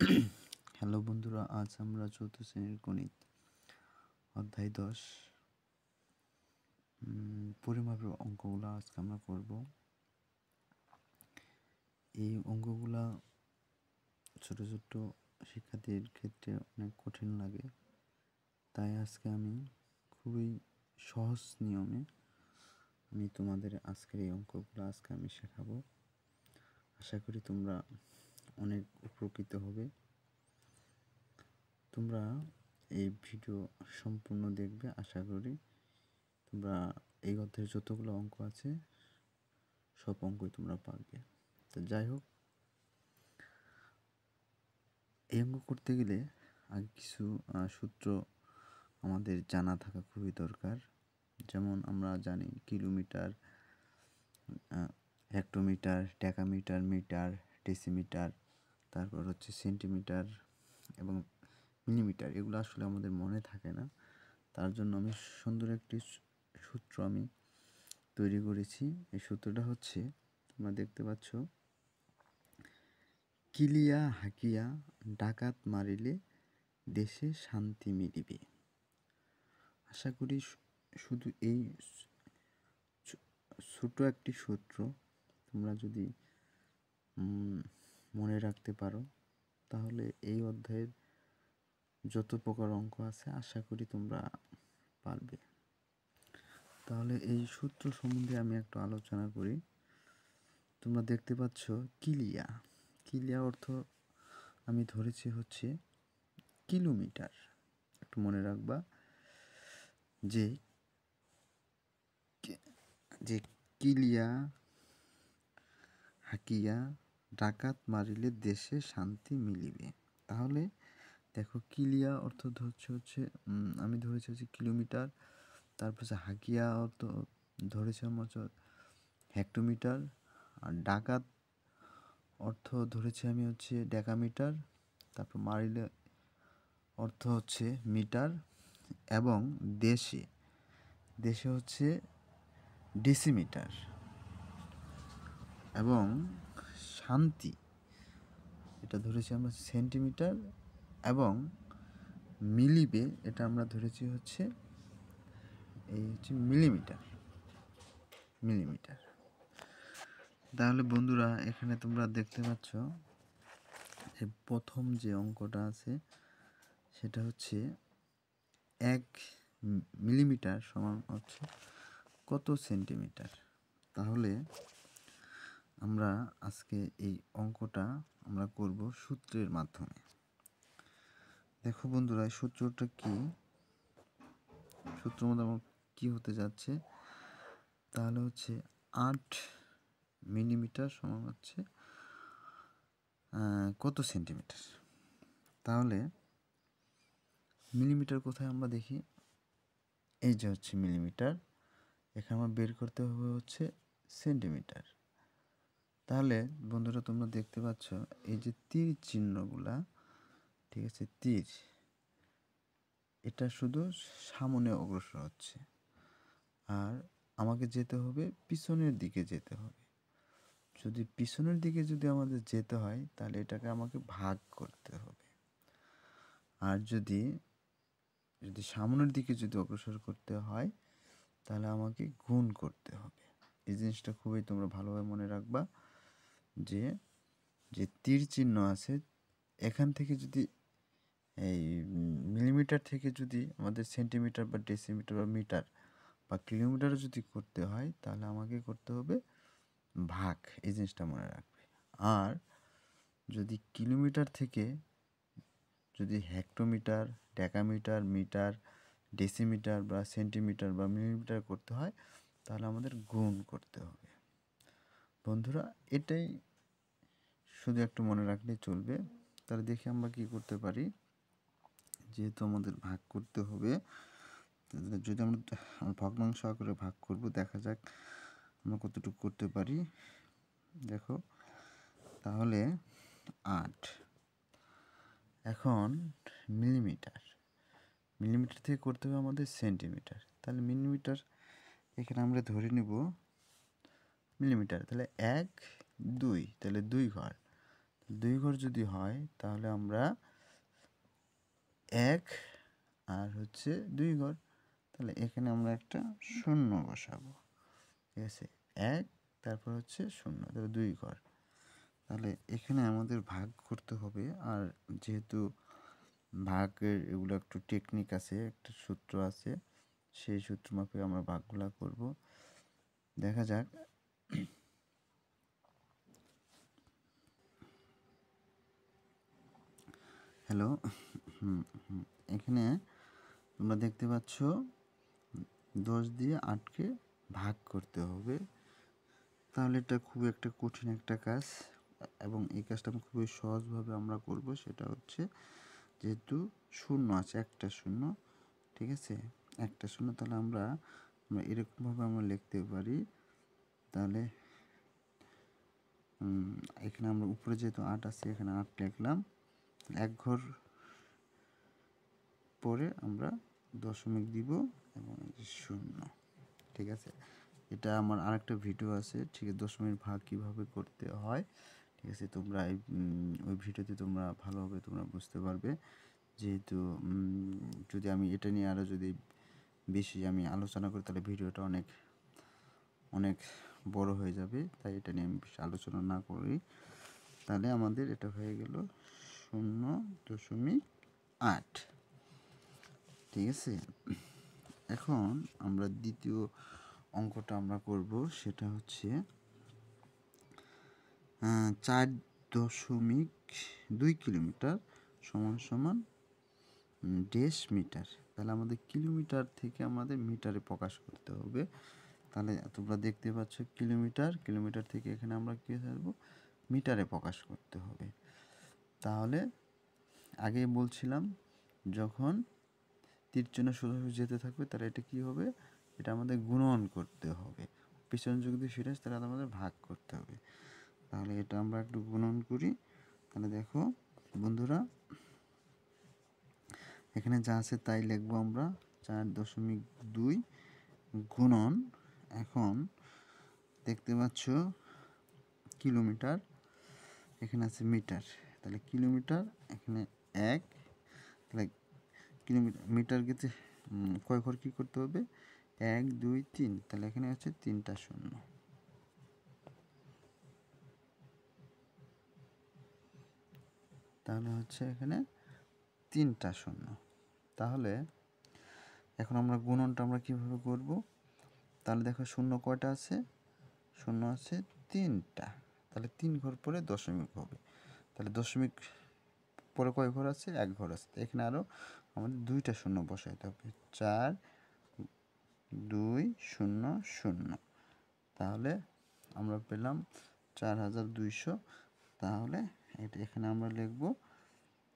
Hello বন্ধুরা, আজ আমরা চতুর্থ শ্রেণীর গণিত অধ্যায় 10 পরিমাপের অঙ্কগুলো আজকে আমরা করব। এই অঙ্কগুলা ছোট ছোট শিক্ষার্থীর ক্ষেত্রে অনেক কঠিন লাগে, তাই আজকে আমি খুবই সহজ নিয়মে তোমাদের আজকের এই অঙ্কগুলো আজকে আমি শেখাবো। আশা করি তোমরা অনেক উপকৃত হবে। তোমরা এই ভিডিও সম্পূর্ণ দেখবে। আশা করি তোমরা এই অধ্যায়ের যতগুলো অঙ্ক আছে সব অঙ্কই তোমরা পারবে। তো যাই হোক, এই অঙ্ক করতে গেলে আগে কিছু সূত্র আমাদের জানা থাকা খুবই দরকার। যেমন আমরা জানি kilometre, hectometre, decametre, metre, decimetre, তারপর হচ্ছে সেন্টিমিটার এবং মিলিমিটার। এগুলো আসলে আমাদের মনে থাকে না, তার জন্য আমি সুন্দর একটি সূত্র আমি তৈরি করেছি। এই সূত্রটা হচ্ছে, তোমরা দেখতে পাচ্ছ, কিলিয়া হাকিয়া ডাকাত মারিলে দেশে শান্তি মিলিবে। আশা করি শুধু এই ছোট একটি সূত্র তোমরা যদি মনে রাখতে পারো, তাহলে এই অধ্যায়ের যত প্রকার অঙ্ক আছে আশা করি তোমরা পারবে। তাহলে এই সূত্র সম্বন্ধে আমি একটু আলোচনা করি। তোমরা দেখতে পাচ্ছ কিলিয়া, কিলিয়া অর্থ আমি ধরেছি হচ্ছে কিলোমিটার। একটু মনে রাখবা যে কিলিয়া হাকিয়া ডাকাত মারিলে দেশে শান্তি মিলিবে। তাহলে দেখো, কিলিয়া অর্থ হচ্ছে আমি ধরেছি হচ্ছে কিলোমিটার, তারপর হাকিয়া অর্থ ধরেছি আমার হেক্টোমিটার, আর ডাকাত অর্থ ধরেছি আমি হচ্ছে ডেকামিটার, তারপর মারিলে অর্থ হচ্ছে মিটার, এবং দেশে দেশে হচ্ছে ডেসিমিটার, এবং শান্তি এটা ধরেছি আমরা সেন্টিমিটার, এবং মিলিবে এটা আমরা ধরেছি হচ্ছে এই হচ্ছে মিলিমিটার। তাহলে বন্ধুরা, এখানে তোমরা দেখতে পাচ্ছ যে প্রথম যে অঙ্কটা আছে সেটা হচ্ছে 1 মিলিমিটার সমান হচ্ছে কত সেন্টিমিটার। তাহলে আমরা আজকে এই অঙ্কটা আমরা করব সূত্রের মাধ্যমে। দেখো বন্ধুরা, এই সূত্রটা কি, সূত্রের মধ্যে আমার কি হতে যাচ্ছে, তাহলে হচ্ছে 8 মিলিমিটার সমান হচ্ছে কত সেন্টিমিটার। তাহলে মিলিমিটার কোথায় আমরা দেখি, এই যে হচ্ছে মিলিমিটার, এখানে আমার বের করতে হবে হচ্ছে সেন্টিমিটার। তাহলে বন্ধুরা, তোমরা দেখতে পাচ্ছ এই যে তীর চিহ্নগুলা, ঠিক আছে, তীর এটা শুধু সামনে অগ্রসর হচ্ছে, আর আমাকে যেতে হবে পিছনের দিকে যেতে হবে। যদি পিছনের দিকে যদি আমাদের যেতে হয় তাহলে এটাকে আমাকে ভাগ করতে হবে, আর যদি সামনের দিকে যদি অগ্রসর করতে হয় তাহলে আমাকে গুণ করতে হবে। এই জিনিসটা খুবই তোমরা ভালোভাবে মনে রাখবা যে যে তীর চিহ্ন আছে, এখান থেকে যদি এই মিলিমিটার থেকে যদি আমাদের সেন্টিমিটার বা ডেসিমিটার বা মিটার বা কিলোমিটার যদি করতে হয় তাহলে আমাকে করতে হবে ভাগ। এই জিনিসটা মনে রাখবে। আর যদি কিলোমিটার থেকে যদি হেক্টোমিটার, ডেকামিটার, মিটার, ডেসিমিটার বা সেন্টিমিটার বা মিলিমিটার করতে হয় তাহলে আমাদের গুণ করতে হবে। বন্ধুরা, এটাই শুধু একটু মনে রাখলেই চলবে। তাহলে দেখি আমরা কি করতে পারি। যেহেতু আমাদের ভাগ করতে হবে, যদি আমরা ভগ্নাংশ আকারে ভাগ করব, দেখা যাক আমরা কতটুকু করতে পারি। দেখো, তাহলে 8। এখন মিলিমিটার থেকে করতে হবে আমাদের সেন্টিমিটার। তাহলে মিলিমিটার এখানে আমরা ধরে নিব মিলিমিটার, তাহলে 1 2, তাহলে 2 ঘর, 2 ঘর যদি হয় তাহলে আমরা 1 আর হচ্ছে 2 ঘর, তাহলে এখানে আমরা একটা শূন্য বসাবো। ঠিক আছে, 1 তারপর হচ্ছে শূন্য, তাহলে 2 ঘর। তাহলে এখানে আমাদের ভাগ করতে হবে, আর যেহেতু ভাগের এগুলো একটু টেকনিক আছে, একটা সূত্র আছে, সেই সূত্র মাফিক আমরা ভাগগুলা করব। দেখা যাক। হ্যালো, এখানে তোমরা দেখতে পাচ্ছ 10 দিয়ে 8কে ভাগ করতে হবে। তাহলে এটা খুব একটা কঠিন একটা কাজ, এবং এই কাজটা আমি খুবই সহজভাবে আমরা করব। সেটা হচ্ছে, যেহেতু শূন্য আছে, একটা শূন্য, ঠিক আছে, একটা শূন্য, তাহলে আমরা এরকমভাবে আমরা লিখতে পারি। তাহলে এখানে আমরা উপরে যেহেতু 8 আছে, এখানে 8 লিখলাম, 1 ঘর পরে আমরা দশমিক দিব এবং শূন্য। ঠিক আছে, এটা আমার আরেকটা ভিডিও আছে, ঠিক আছে, দশমিক ভাগ কিভাবে করতে হয়। ঠিক আছে, তোমরা ওই ভিডিওতে তোমরা ভালোভাবে তোমরা বুঝতে পারবে। যেহেতু যদি আমি এটা নিয়ে আরও যদি বেশি আমি আলোচনা করি, তাহলে ভিডিওটা অনেক অনেক বড় হয়ে যাবে, তাই এটা নিয়ে আমি বেশি আলোচনা না করি। তাহলে আমাদের এটা হয়ে গেল 0.8। ঠিক আছে, এখন আমরা দ্বিতীয় অঙ্কটা আমরা করব। সেটা হচ্ছে 4.2 কিলোমিটার সমান সমান ড্যাশ মিটার। তাহলে আমাদের কিলোমিটার থেকে আমাদের মিটারে প্রকাশ করতে হবে। তাহলে তোমরা দেখতে পাচ্ছ কিলোমিটার, কিলোমিটার থেকে এখানে আমরা কী করবো, মিটারে প্রকাশ করতে হবে। তাহলে আগে বলছিলাম, যখন তীরচিহ্ন সোজাসুজি যেতে থাকবে, তাহলে এটা কী হবে, এটা আমাদের গুণন করতে হবে। পিছন যদি ফিরে আসে, তাহলে আমাদের ভাগ করতে হবে। তাহলে এটা আমরা একটু গুণন করি। তাহলে দেখো বন্ধুরা, এখানে যা আছে তাই লিখবো আমরা। 4.2 গুণন, এখন দেখতে পাচ্ছ কিলোমিটার, এখানে আছে মিটার, তাহলে কিলোমিটার এখানে 1, তাহলে কিলোমিটার মিটার গেছে কয় ঘর কী করতে হবে, 1 2 3, তাহলে এখানে আছে 3টা শূন্য। তাহলে হচ্ছে এখানে 3টা শূন্য। তাহলে এখন আমরা গুণনটা আমরা কীভাবে করব, তাহলে দেখো শূন্য কয়টা আছে, শূন্য আছে 3টা, তাহলে 3 ঘর পরে দশমিক হবে। তাহলে দশমিক পরে কয় ঘর আছে, 1 ঘর আছে। এখানে আরও আমাদের 2টা শূন্য বসাইতে হবে, 4 2 0 0। তাহলে আমরা পেলাম 4200। তাহলে এটা এখানে আমরা লিখব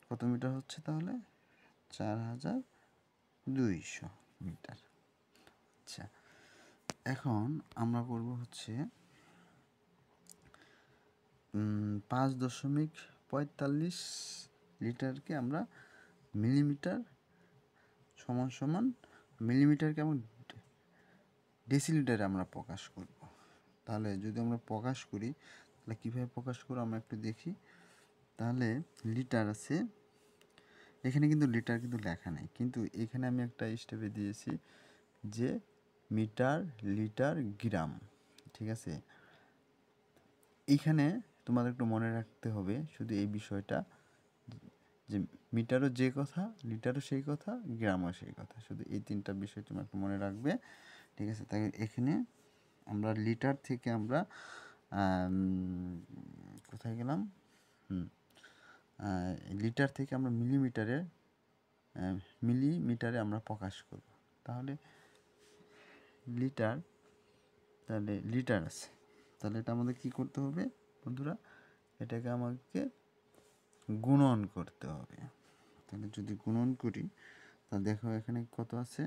কত মিটার হচ্ছে, তাহলে 4200 মিটার। আচ্ছা, এখন আমরা করব হচ্ছে 5.45 লিটারকে আমরা মিলিমিটার সমান সমান, মিলিমিটারকে আমরা ডেসিলিটারে আমরা প্রকাশ করব। তাহলে যদি আমরা প্রকাশ করি, তাহলে কীভাবে প্রকাশ করব আমরা একটু দেখি। তাহলে লিটার আছে, এখানে কিন্তু লিটার কিন্তু লেখা নেই, কিন্তু এখানে আমি একটা স্টেপে দিয়েছি যে মিটার, লিটার, গ্রাম। ঠিক আছে, এইখানে তোমাদের একটু মনে রাখতে হবে শুধু এই বিষয়টা, যে মিটারও যে কথা, লিটারও সেই কথা, গ্রামও সেই কথা, শুধু এই 3টা বিষয় তুমি একটু মনে রাখবে। ঠিক আছে, তাই এখানে আমরা লিটার থেকে আমরা কোথায় গেলাম, লিটার থেকে আমরা মিলিমিটারে আমরা প্রকাশ করব। তাহলে লিটার, তাহলে লিটার আছে, তাহলে এটা আমাদের কী করতে হবে বন্ধুরা, এটাকে আমাকে গুণন করতে হবে। তাহলে যদি গুণন করি, তাহলে দেখো এখানে কত আছে,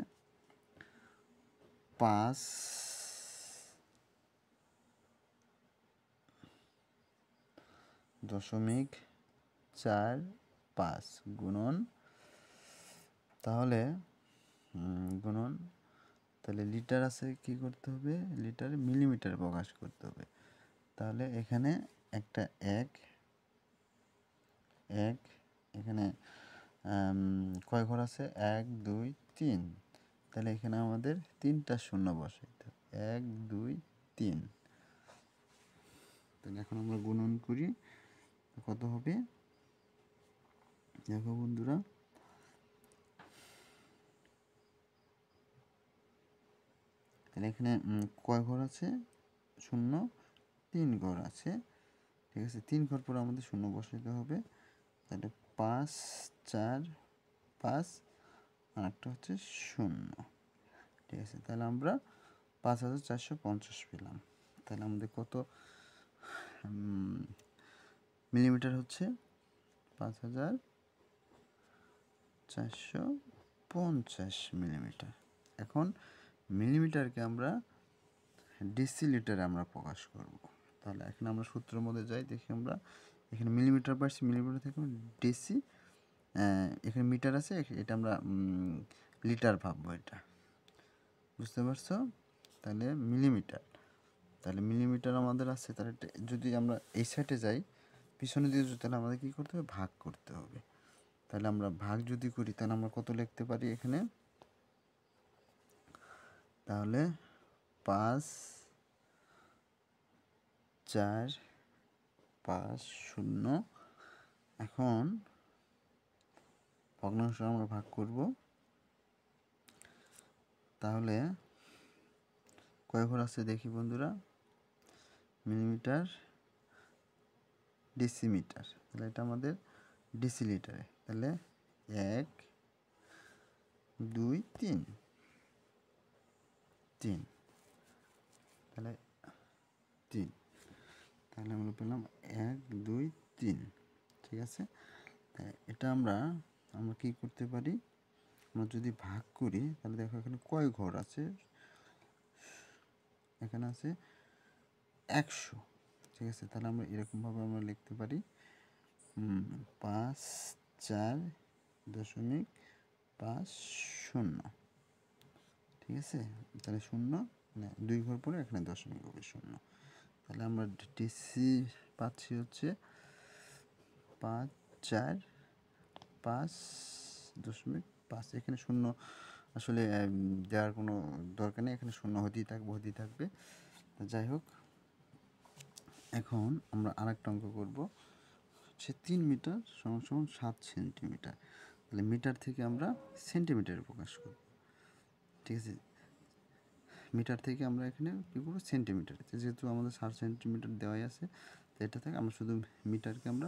5.45 গুণন, তাহলে গুণন, তাহলে লিটার আছে, কি করতে হবে, লিটারে মিলিমিটারে প্রকাশ করতে হবে। তাহলে এখানে একটা 1, এক, এখানে কয় ঘর আছে? 1 2 3। তাহলে এখানে আমাদের 3টা শূন্য বসাইতে হবে। 1 2 3। তাহলে এখন আমরা গুণন করি, কত হবে? দেখো বন্ধুরা, তাহলে এখানে কয় ঘর আছে? শূন্য 3 ঘর আছে। ঠিক আছে, 3 ঘর পর আমাদের শূন্য বসাইতে হবে। তাহলে 5 4 5 আর একটা হচ্ছে শূন্য। ঠিক আছে, তাহলে আমরা 5450 পেলাম। তাহলে আমাদের কত মিলিমিটার হচ্ছে? 5450 মিলিমিটার। এখন মিলিমিটারকে আমরা ডেসিলিটারে আমরা প্রকাশ করব। তাহলে এখন আমরা সূত্রের মধ্যে যাই, দেখি আমরা এখানে মিলিমিটার পাচ্ছি, মিলিমিটার থেকে ডেসি, এখানে মিটার আছে, এটা আমরা লিটার ভাববো, এটা বুঝতে পারছো? তাহলে মিলিমিটার, তাহলে মিলিমিটার আমাদের আছে। তাহলে যদি আমরা এই সাইডে যাই, পিছনে দিয়ে, তাহলে আমাদের কী করতে হবে? ভাগ করতে হবে। তাহলে আমরা ভাগ যদি করি, তাহলে আমরা কত লিখতে পারি এখানে? তাহলে 5 4 5 0। এখন ভগ্নাংশ আমরা ভাগ করব। তাহলে কয় ঘর আছে দেখি বন্ধুরা? মিলিমিটার, ডেসিমিটার, তাহলে এটা আমাদের ডেসিলিটারে। তাহলে 1 2 3 3, তাহলে 3, তাহলে আমরা পেলাম 1 2 3। ঠিক আছে, এটা আমরা কি করতে পারি? আমরা যদি ভাগ করি, তাহলে দেখো এখানে কয় ঘর আছে? এখানে আছে 100। ঠিক আছে, তাহলে আমরা এরকমভাবে আমরা লিখতে পারি 5 4 দশমিক 5 0। ঠিক আছে, তাহলে শূন্য, মানে 2 ঘর পরে এখানে দশমিক হবে 0। তাহলে আমরা ডিসি পাচ্ছি হচ্ছে 5 4 5 দশমিক 5। এখানে শূন্য আসলে দেওয়ার কোনো দরকার নেই, এখানে শূন্য হতেই থাকবে। যাই হোক, এখন আমরা আরেকটা অঙ্ক করব, হচ্ছে 3 মিটার সমান সমান 7 সেন্টিমিটার। তাহলে মিটার থেকে আমরা সেন্টিমিটারে প্রকাশ করব। ঠিক আছে, মিটার থেকে আমরা এখানে কী করবো? সেন্টিমিটার। যেহেতু আমাদের 7 সেন্টিমিটার দেওয়াই আছে, তো এটা থেকে আমরা শুধু মিটারকে আমরা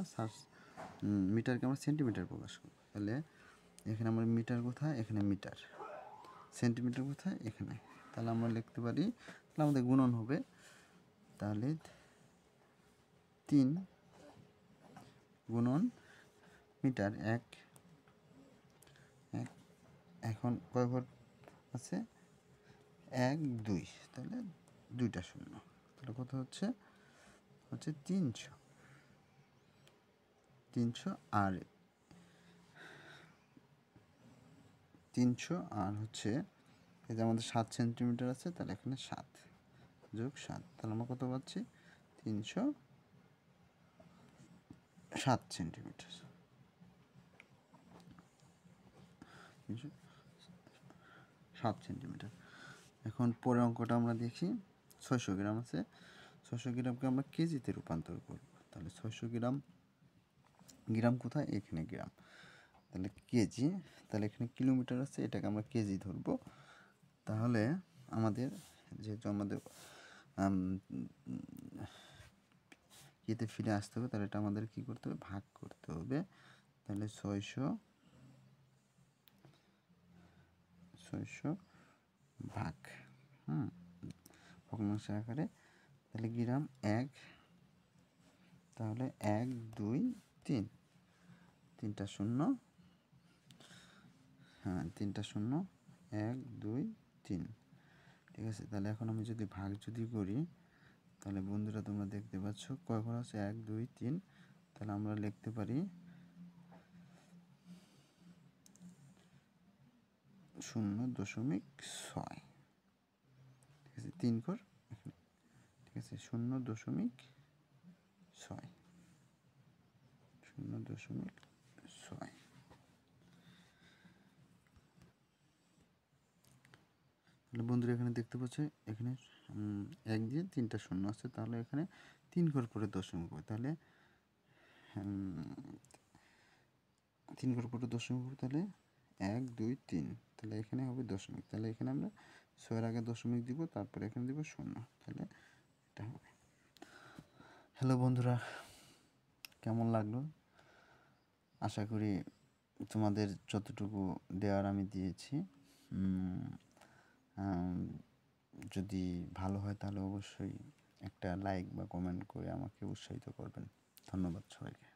সেন্টিমিটার প্রকাশ করব। তাহলে এখানে আমরা মিটার কোথায়? এখানে মিটার। সেন্টিমিটার কোথায়? এখানে। তাহলে আমরা লিখতে পারি, তাহলে আমাদের গুণন হবে। তাহলে 3 গুণন মিটার 1। এখন কয় ঘর আছে? 1 2, তাহলে 2টা শূন্য। তাহলে কত হচ্ছে? 300। আর 300 আর হচ্ছে এই যে আমাদের 7 সেন্টিমিটার আছে, তাহলে এখানে 7 যোগ 7, তাহলে আমরা কত পাচ্ছি? 307 সেন্টিমিটার। 307 সেন্টিমিটার। এখন পরের অঙ্কটা আমরা দেখি। 600 গ্রাম আছে, 600 গ্রামকে আমরা কেজিতে রূপান্তর করব। তাহলে 600 গ্রাম, গ্রাম কোথায়? এখানে গ্রাম, তাহলে কেজি। তাহলে এখানে কিলোমিটার আছে, এটাকে আমরা কেজি ধরবো। তাহলে আমাদের যেহেতু আমাদের ইয়েতে ফিরে আসতে হবে, তাহলে এটা আমাদের কী করতে হবে? ভাগ করতে হবে। তাহলে 600 ভাগ ভগ্নাংশ আকারে। তাহলে গ্রাম 1, তাহলে 1 2 3, 3টা শূন্য, 3টা শূন্য, 1 2 3। ঠিক আছে, তাহলে এখন আমি যদি ভাগ করি, তাহলে বন্ধুরা তোমরা দেখতে পাচ্ছ কয় ঘর আছে? 1 2 3। তাহলে আমরা লিখতে পারি 0.6। ঠিক আছে, 3 ঘর এখানে। ঠিক আছে, 0.6 0.6। তাহলে বন্ধুরা এখানে দেখতে পাচ্ছ এখানে 1 দিয়ে 3টা শূন্য আছে, তাহলে এখানে 3 ঘর পরে দশমিক হবে, তাহলে 3 ঘর পরে দশমিক হবে, তাহলে 1 2 3, তাহলে এখানে হবে দশমিক, তাহলে এখানে আমরা 6-এর আগে দশমিক দিব, তারপরে এখানে দিব 0, তাহলে এটা হবে। হ্যালো বন্ধুরা, কেমন লাগলো? আশা করি তোমাদের যতটুকু দেওয়ার আমি দিয়েছি। যদি ভালো হয় তাহলে অবশ্যই একটা লাইক বা কমেন্ট করে আমাকে উৎসাহিত করবেন। ধন্যবাদ সবাইকে।